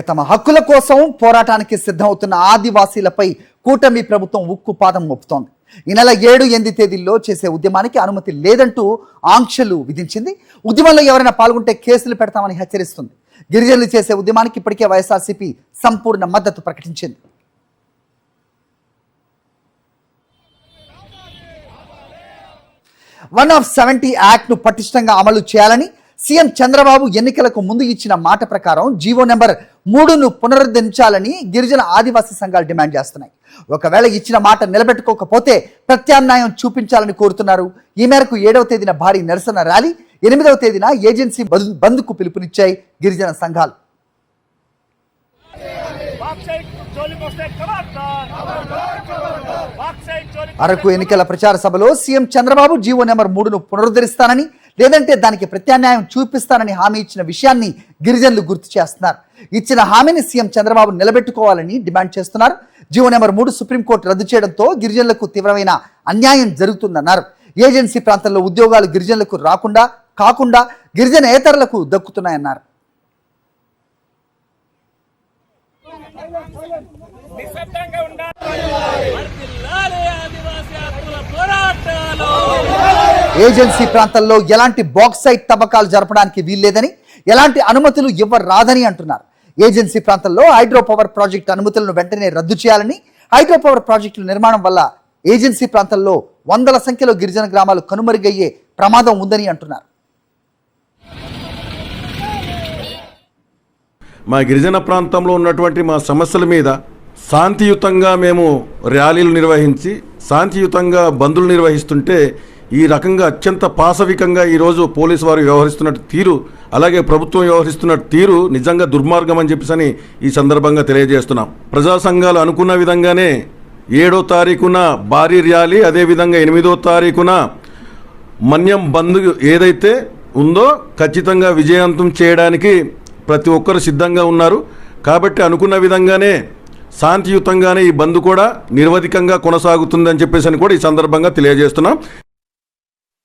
తమ హక్కుల కోసం పోరాటానికి సిద్ధమవుతున్న ఆదివాసీలపై కూటమి ప్రభుత్వం ఉక్కుపాదం మోపుతోంది. ఈ నెల 7, 8 తేదీల్లో చేసే ఉద్యమానికి అనుమతి లేదంటూ ఆంక్షలు విధించింది. ఉద్యమంలో ఎవరైనా పాల్గొంటే కేసులు పెడతామని హెచ్చరిస్తుంది. గిరిజనులు చేసే ఉద్యమానికి ఇప్పటికే వైఎస్ఆర్సీపీ సంపూర్ణ మద్దతు ప్రకటించింది. వన్ ఆఫ్ 70 యాక్ట్ను పటిష్టంగా అమలు చేయాలని సీఎం చంద్రబాబు ఎన్నికలకు ముందు ఇచ్చిన మాట ప్రకారం జీవో నెంబర్ 3ను పునరుద్ధరించాలని గిరిజన ఆదివాసీ సంఘాలు డిమాండ్ చేస్తున్నాయి. ఒకవేళ ఇచ్చిన మాట నిలబెట్టుకోకపోతే ప్రత్యామ్నాయం చూపించాలని కోరుతున్నారు. ఈ మేరకు 7వ తేదీన భారీ నిరసన ర్యాలీ, 8వ తేదీన ఏజెన్సీ బంద్కు పిలుపునిచ్చాయి గిరిజన సంఘాలు. అరకు ఎన్నికల ప్రచార సభలో సీఎం చంద్రబాబు జీవో నెంబర్ 3ను పునరుద్ధరిస్తానని, లేదంటే దానికి ప్రత్యామ్నాయం చూపిస్తానని హామీ ఇచ్చిన విషయాన్ని గిరిజనులు గుర్తు చేస్తున్నారు. ఇచ్చిన హామీని సీఎం చంద్రబాబు నిలబెట్టుకోవాలని డిమాండ్ చేస్తున్నారు. జీవో నెంబర్ 3 సుప్రీంకోర్టు రద్దు చేయడంతో గిరిజనులకు తీవ్రమైన అన్యాయం జరుగుతుందన్నారు. ఏజెన్సీ ప్రాంతంలో ఉద్యోగాలు గిరిజనులకు కాకుండా గిరిజనేతరులకు దక్కుతున్నాయన్నారు. ఏజెన్సీ ప్రాంతాల్లో ఎలాంటి బాక్సైట్ తవ్వకాలు జరపడానికి వీల్లేదని, ఎలాంటి అనుమతులు ఇవ్వరాదని అంటున్నారు. ఏజెన్సీ ప్రాంతాల్లో హైడ్రో పవర్ ప్రాజెక్టు అనుమతులను వెంటనే రద్దు చేయాలని, హైడ్రో పవర్ ప్రాజెక్టుల నిర్మాణం వల్ల ఏజెన్సీ ప్రాంతాల్లో వందల సంఖ్యలో గిరిజన గ్రామాలు కనుమరుగయ్యే ప్రమాదం ఉందని అంటున్నారు. మా గిరిజన ప్రాంతంలో ఉన్నటువంటి మా సమస్యల మీద శాంతియుతంగా మేము ర్యాలీలు నిర్వహించి శాంతియుతంగా బందులు నిర్వహిస్తుంటే ఈ రకంగా అత్యంత పాశవికంగా ఈరోజు పోలీసు వారు వ్యవహరిస్తున్న తీరు, అలాగే ప్రభుత్వం వ్యవహరిస్తున్న తీరు నిజంగా దుర్మార్గం అని చెప్పేసి ఈ సందర్భంగా తెలియజేస్తున్నాం. ప్రజా సంఘాలు అనుకున్న విధంగానే 7వ తారీఖున భారీ ర్యాలీ, అదేవిధంగా 8వ తారీఖున మన్యం బంద్ ఏదైతే ఉందో ఖచ్చితంగా విజయవంతం చేయడానికి ప్రతి ఒక్కరు సిద్ధంగా ఉన్నారు. కాబట్టి అనుకున్న విధంగానే శాంతియుతంగానే ఈ బంద్ కూడా నిరవధికంగా కొనసాగుతుందని చెప్పేసి కూడా ఈ సందర్భంగా తెలియజేస్తున్నాం.